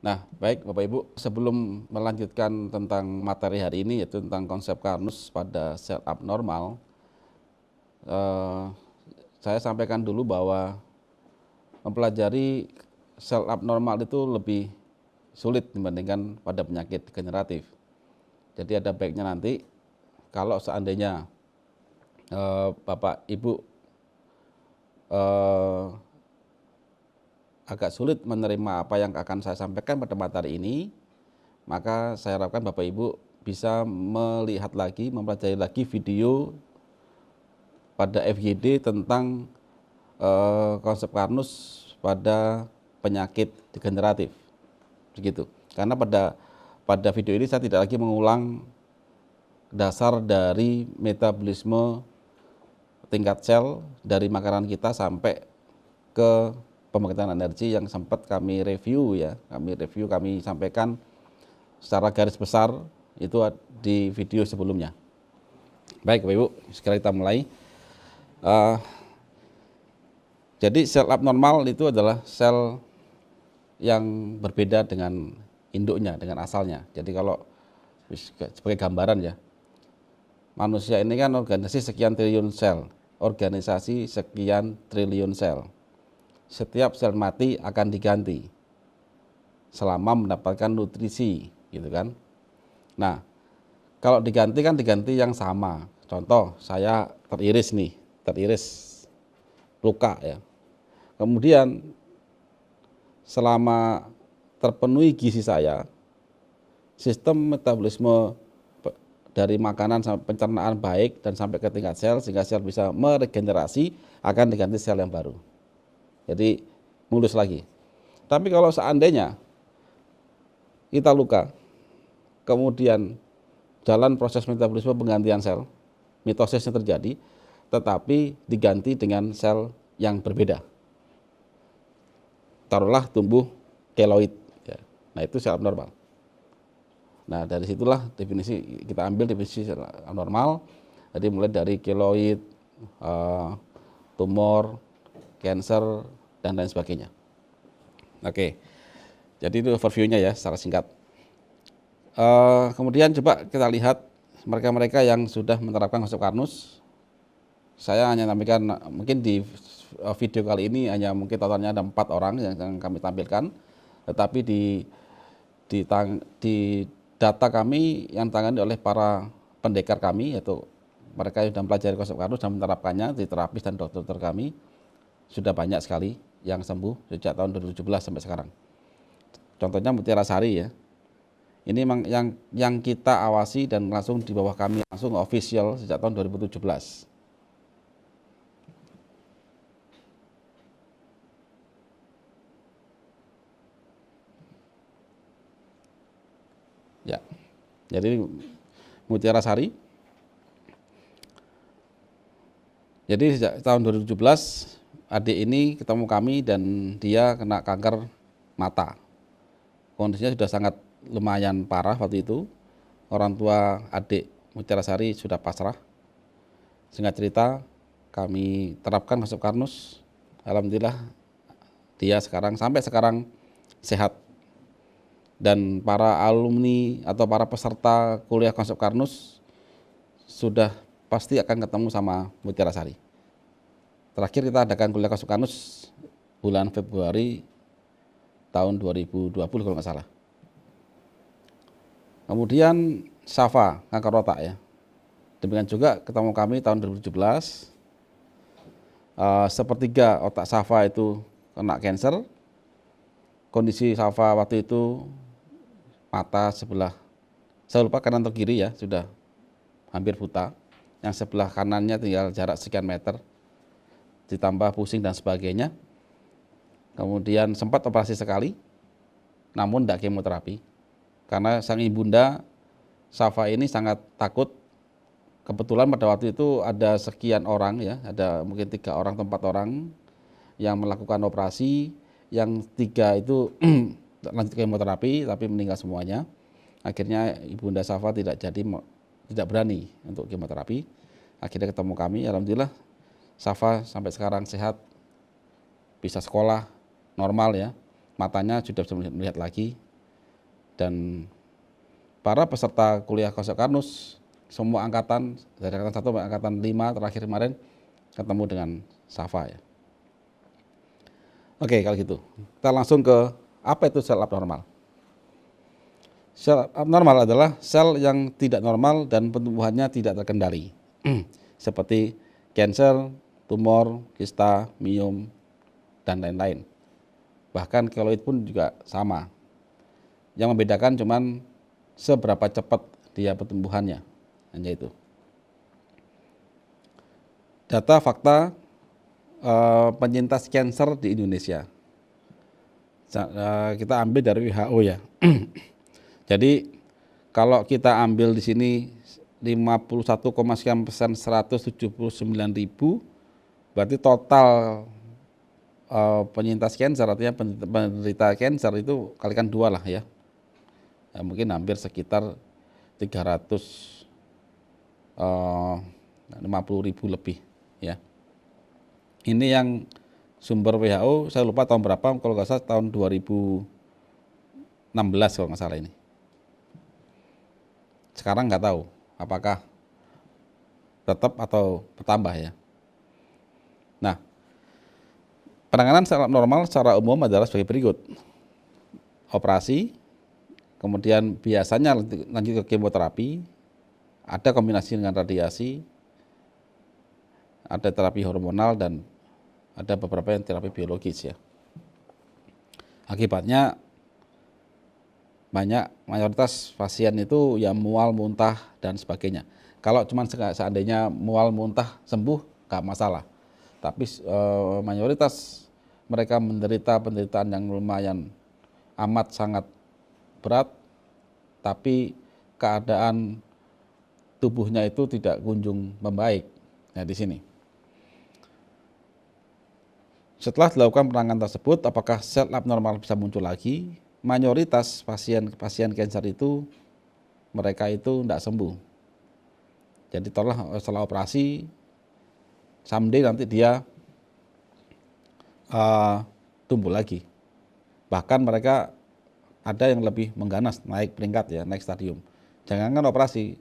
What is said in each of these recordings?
Nah, baik Bapak Ibu, sebelum melanjutkan tentang materi hari ini yaitu tentang konsep Karnus pada sel abnormal, eh, saya sampaikan dulu bahwa mempelajari sel abnormal itu lebih sulit dibandingkan pada penyakit degeneratif. Jadi ada baiknya nanti kalau seandainya Bapak Ibu eh, agak sulit menerima apa yang akan saya sampaikan pada materi ini, maka saya harapkan Bapak Ibu bisa melihat lagi, mempelajari lagi video pada FYD tentang konsep Karnus pada penyakit degeneratif, begitu. Karena pada video ini saya tidak lagi mengulang dasar dari metabolisme tingkat sel dari makanan kita sampai ke pembangkitan energi yang sempat kami review ya, kami sampaikan secara garis besar itu di video sebelumnya. Baik Bapak Ibu, sekarang kita mulai. Jadi sel abnormal itu adalah sel yang berbeda dengan induknya, dengan asalnya. Jadi kalau sebagai gambaran ya, manusia ini kan organisasi sekian triliun sel, organisasi sekian triliun sel. Setiap sel mati akan diganti selama mendapatkan nutrisi, gitu kan. Nah, kalau diganti kan diganti yang sama. Contoh, saya teriris luka ya. Kemudian selama terpenuhi gizi saya, sistem metabolisme dari makanan sampai pencernaan baik dan sampai ke tingkat sel sehingga sel bisa meregenerasi, akan diganti sel yang baru. Jadi mulus lagi. Tapi kalau seandainya kita luka, kemudian jalan proses metabolisme penggantian sel, mitosisnya terjadi, tetapi diganti dengan sel yang berbeda. Taruhlah tumbuh keloid, ya. Nah itu sel abnormal. Nah dari situlah kita ambil definisi sel abnormal. Jadi mulai dari keloid, tumor, cancer, dan lain sebagainya. Oke, jadi itu overview-nya ya secara singkat. Kemudian coba kita lihat mereka-mereka yang sudah menerapkan konsep Karnus. Saya hanya sampaikan mungkin di video kali ini hanya mungkin totalnya ada 4 orang yang kami tampilkan, tetapi di data kami yang ditangani oleh para pendekar kami, yaitu mereka yang sudah mempelajari konsep Karnus dan menerapkannya di terapis dan dokter kami, sudah banyak sekali yang sembuh sejak tahun 2017 sampai sekarang. Contohnya Mutiara Sari ya. Ini memang yang kita awasi dan langsung di bawah kami langsung official sejak tahun 2017. Ya. Jadi Mutiara Sari. Jadi sejak tahun 2017 adik ini ketemu kami dan dia kena kanker mata. Kondisinya sudah sangat lumayan parah waktu itu. Orang tua adik Mutiara Sari sudah pasrah. Singkat cerita, kami terapkan konsep Karnus. Alhamdulillah dia sampai sekarang sehat. Dan para alumni atau para peserta kuliah konsep Karnus sudah pasti akan ketemu sama Mutiara Sari. Terakhir kita adakan kuliah konsep Karnus bulan Februari tahun 2020 kalau nggak salah. Kemudian Safa, kanker otak ya. Demikian juga ketemu kami tahun 2017. Sepertiga otak Safa itu kena cancer. Kondisi Safa waktu itu mata sebelah, saya lupa kanan atau kiri ya, sudah hampir buta. Yang sebelah kanannya tinggal jarak sekian meter. Ditambah pusing dan sebagainya. Kemudian sempat operasi sekali, namun tidak kemoterapi. Karena sang ibunda Safa ini sangat takut. Kebetulan pada waktu itu ada sekian orang ya, ada mungkin 3 orang atau 4 orang yang melakukan operasi, yang 3 itu lanjut kemoterapi tapi meninggal semuanya. Akhirnya ibunda Safa tidak berani untuk kemoterapi. Akhirnya ketemu kami, alhamdulillah Safa sampai sekarang sehat, bisa sekolah normal ya, matanya sudah bisa melihat lagi. Dan para peserta kuliah konsep Karnus, semua angkatan, dari angkatan 1 sampai angkatan 5 terakhir kemarin, ketemu dengan SAFA ya. Oke, kalau gitu. Kita langsung ke apa itu sel abnormal. Sel abnormal adalah sel yang tidak normal dan pertumbuhannya tidak terkendali. Seperti kanker, tumor, kista, miom, dan lain-lain. Bahkan keloid pun juga sama. Yang membedakan cuman seberapa cepat dia pertumbuhannya, hanya itu. Data fakta penyintas kanker di Indonesia. Kita ambil dari WHO ya. Jadi kalau kita ambil di sini 51,sekian% 179.000, berarti total penyintas kanker, artinya penderita kanker itu kalikan 2 lah ya. Mungkin hampir sekitar 350.000 lebih ya. Ini yang sumber WHO, saya lupa tahun berapa, kalau nggak salah tahun 2016 kalau nggak salah ini. Sekarang nggak tahu apakah tetap atau bertambah ya. Nah, penanganan sel abnormal secara umum adalah sebagai berikut. Operasi, kemudian biasanya lanjut ke kemoterapi, ada kombinasi dengan radiasi, ada terapi hormonal, dan ada beberapa yang terapi biologis ya. Akibatnya mayoritas pasien itu ya mual, muntah, dan sebagainya. Kalau cuma seandainya mual, muntah, sembuh, nggak masalah. Tapi mayoritas mereka menderita penderitaan yang lumayan amat sangat berat, tapi keadaan tubuhnya itu tidak kunjung membaik. Nah, di sini. Setelah dilakukan penanganan tersebut, apakah sel abnormal bisa muncul lagi? Mayoritas pasien kanker itu mereka itu tidak sembuh. Jadi setelah operasi, someday nanti dia tumbuh lagi. Bahkan mereka ada yang lebih mengganas, naik peringkat ya, naik stadium. Jangankan operasi,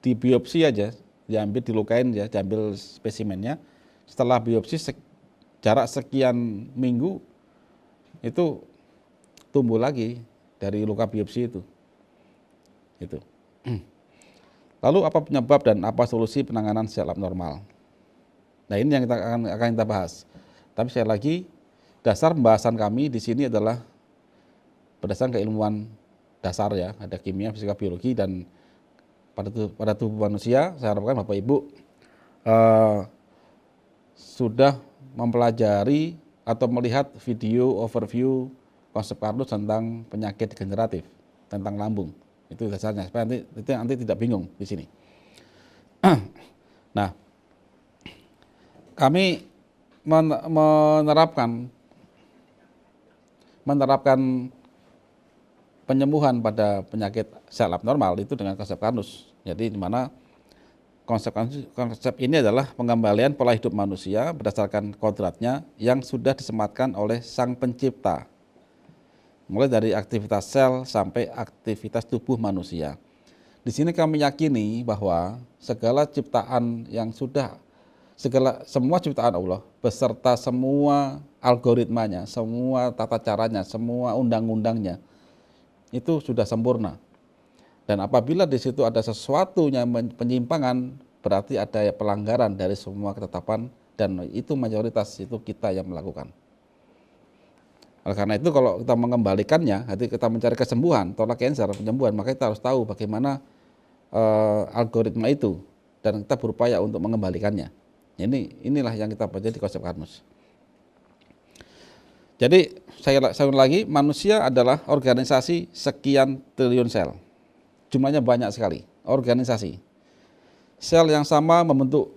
di biopsi aja, diambil, dilukain ya, diambil spesimennya. Setelah biopsi jarak sekian minggu itu tumbuh lagi dari luka biopsi itu. Lalu apa penyebab dan apa solusi penanganan sel abnormal? Nah, ini yang akan kita bahas. Tapi sekali lagi, dasar pembahasan kami di sini adalah berdasarkan keilmuan dasar ya, ada kimia, fisika, biologi, dan pada tubuh manusia. Saya harapkan Bapak Ibu sudah mempelajari atau melihat video overview konsep Karnus tentang penyakit degeneratif, tentang lambung. Itu dasarnya, supaya nanti tidak bingung di sini. Nah, kami menerapkan penyembuhan pada penyakit sel abnormal itu dengan konsep Karnus. Jadi di mana konsep ini adalah pengembalian pola hidup manusia berdasarkan kodratnya yang sudah disematkan oleh Sang Pencipta. Mulai dari aktivitas sel sampai aktivitas tubuh manusia. Di sini kami yakini bahwa segala ciptaan yang semua ciptaan Allah beserta semua algoritmanya, semua tata caranya, semua undang-undangnya itu sudah sempurna. Dan apabila di situ ada sesuatu yang penyimpangan, berarti ada pelanggaran dari semua ketetapan, dan itu mayoritas itu kita yang melakukan. Oleh karena itu kalau kita mengembalikannya, nanti kita mencari kesembuhan, tolak kanker, penyembuhan, maka kita harus tahu bagaimana algoritma itu dan kita berupaya untuk mengembalikannya. Inilah yang kita baca di konsep Karnus. Jadi saya ulang lagi, manusia adalah organisasi sekian triliun sel. Jumlahnya banyak sekali, organisasi. Sel yang sama membentuk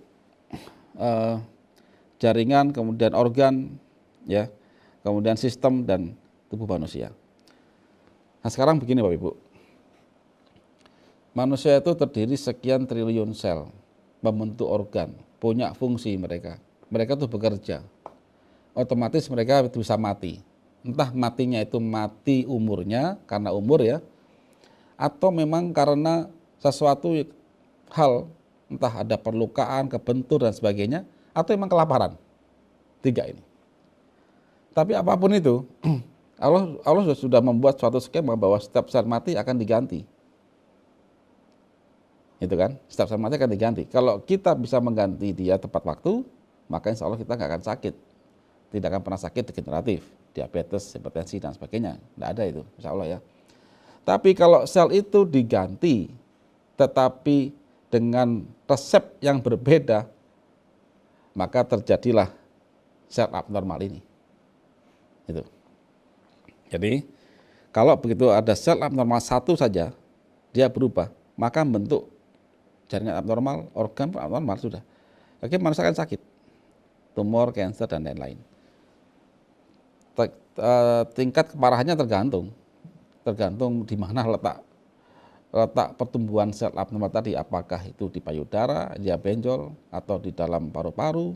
jaringan, kemudian organ, ya, kemudian sistem dan tubuh manusia. Nah sekarang begini Bapak Ibu, manusia itu terdiri sekian triliun sel, membentuk organ, punya fungsi mereka tuh bekerja, otomatis mereka bisa mati. Entah matinya itu mati umurnya karena umur ya, atau memang karena sesuatu hal, entah ada perlukaan, kebentur dan sebagainya, atau memang kelaparan. 3 ini. Tapi apapun itu, Allah sudah membuat suatu skema bahwa setiap sel mati akan diganti. Itu kan, setiap sel mati akan diganti. Kalau kita bisa mengganti dia tepat waktu, maka insya Allah kita nggak akan sakit. Tidak akan pernah sakit degeneratif, diabetes, hipertensi dan sebagainya. Nggak ada itu, insya Allah ya. Tapi kalau sel itu diganti, tetapi dengan resep yang berbeda, maka terjadilah sel abnormal ini. Itu. Jadi kalau begitu ada sel abnormal satu saja, dia berubah, maka bentuk jaringan abnormal, organ abnormal sudah. Oke, manusia akan sakit, tumor, kanker dan lain-lain. Tingkat keparahannya tergantung di mana letak pertumbuhan sel abnormal tadi, apakah itu di payudara, dia benjol, atau di dalam paru-paru,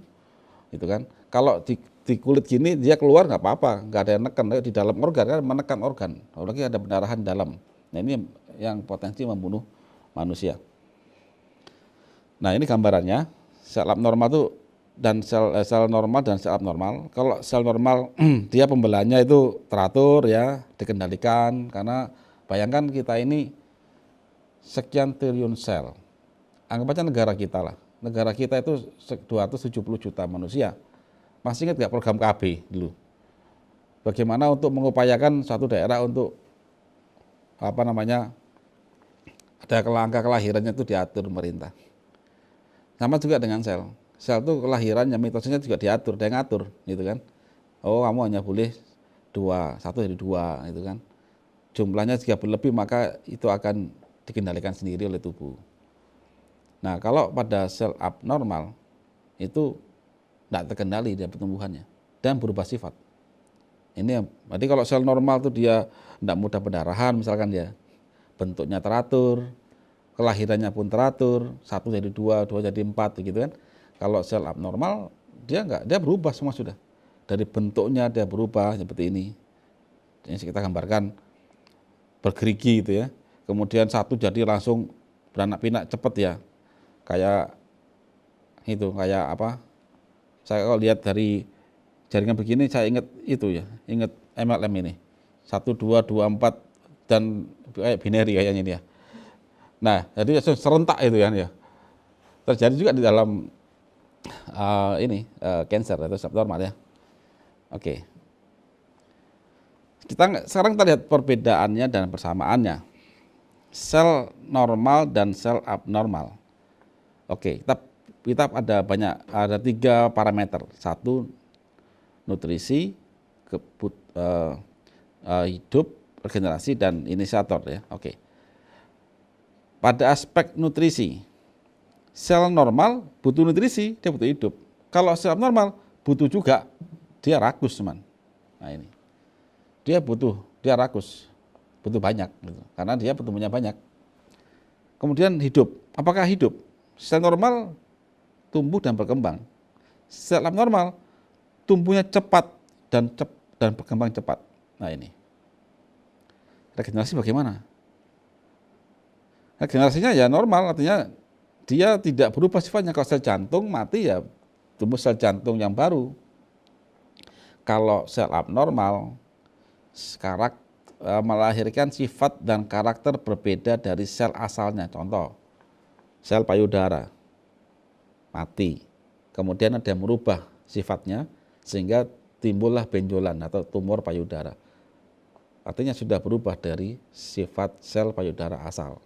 gitu kan. Kalau di kulit gini dia keluar nggak apa-apa, nggak ada yang neken. Di dalam organ kan menekan organ, apalagi ada pendarahan dalam. Nah ini yang potensi membunuh manusia. Nah ini gambarannya sel abnormal itu dan sel normal dan sel abnormal. Kalau sel normal dia pembelahannya itu teratur ya, dikendalikan, karena bayangkan kita ini sekian triliun sel. Anggap aja negara kita lah. Negara kita itu 270 juta manusia. Masih ingat nggak program KB dulu? Bagaimana untuk mengupayakan suatu daerah untuk ada angka kelahirannya itu diatur pemerintah. Sama juga dengan sel. Sel itu kelahirannya, mitosisnya juga diatur, dia ngatur, gitu kan. Oh, kamu hanya boleh 2, 1 dari 2, gitu kan. Jumlahnya jika berlebih maka itu akan dikendalikan sendiri oleh tubuh. Nah, kalau pada sel abnormal itu tidak terkendali dia pertumbuhannya dan berubah sifat. Jadi kalau sel normal itu dia tidak mudah pendarahan misalkan ya, bentuknya teratur, kelahirannya pun teratur, 1 jadi 2, 2 jadi 4 gitu kan. Kalau sel abnormal dia enggak, dia berubah semua sudah. Dari bentuknya dia berubah seperti ini. Ini kita gambarkan bergerigi gitu ya. Kemudian 1 jadi langsung beranak pinak cepat ya. Kayak saya kalau lihat dari jaringan begini saya ingat itu ya, ingat MLM ini. 1 2 2 4 dan kayak binary kayaknya ini ya. Nah, jadi serentak itu kan ya. Terjadi juga di dalam cancer atau subnormal ya. Oke. Sekarang kita lihat perbedaannya dan persamaannya. Sel normal dan sel abnormal. Oke, kita ada 3 parameter. 1 nutrisi, hidup, regenerasi dan inisiator ya. Oke. Pada aspek nutrisi, sel normal butuh nutrisi, dia butuh hidup. Kalau sel abnormal butuh juga, dia rakus teman. Nah ini, dia rakus, butuh banyak, gitu. Karena dia pertumbuhannya banyak. Kemudian hidup, apakah hidup? Sel normal tumbuh dan berkembang. Sel abnormal tumbuhnya cepat dan berkembang cepat. Nah ini, regenerasi bagaimana? Regenerasinya ya normal, artinya dia tidak berubah sifatnya. Kalau sel jantung mati ya tumbuh sel jantung yang baru. Kalau sel abnormal melahirkan sifat dan karakter berbeda dari sel asalnya. Contoh, sel payudara mati, kemudian ada yang merubah sifatnya sehingga timbullah benjolan atau tumor payudara. Artinya sudah berubah dari sifat sel payudara asal.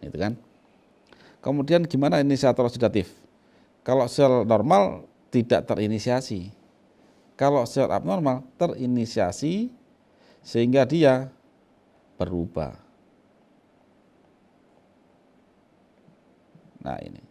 Itu kan? Kemudian gimana inisiator oksidatif? Kalau sel normal tidak terinisiasi. Kalau sel abnormal terinisiasi sehingga dia berubah. Nah ini.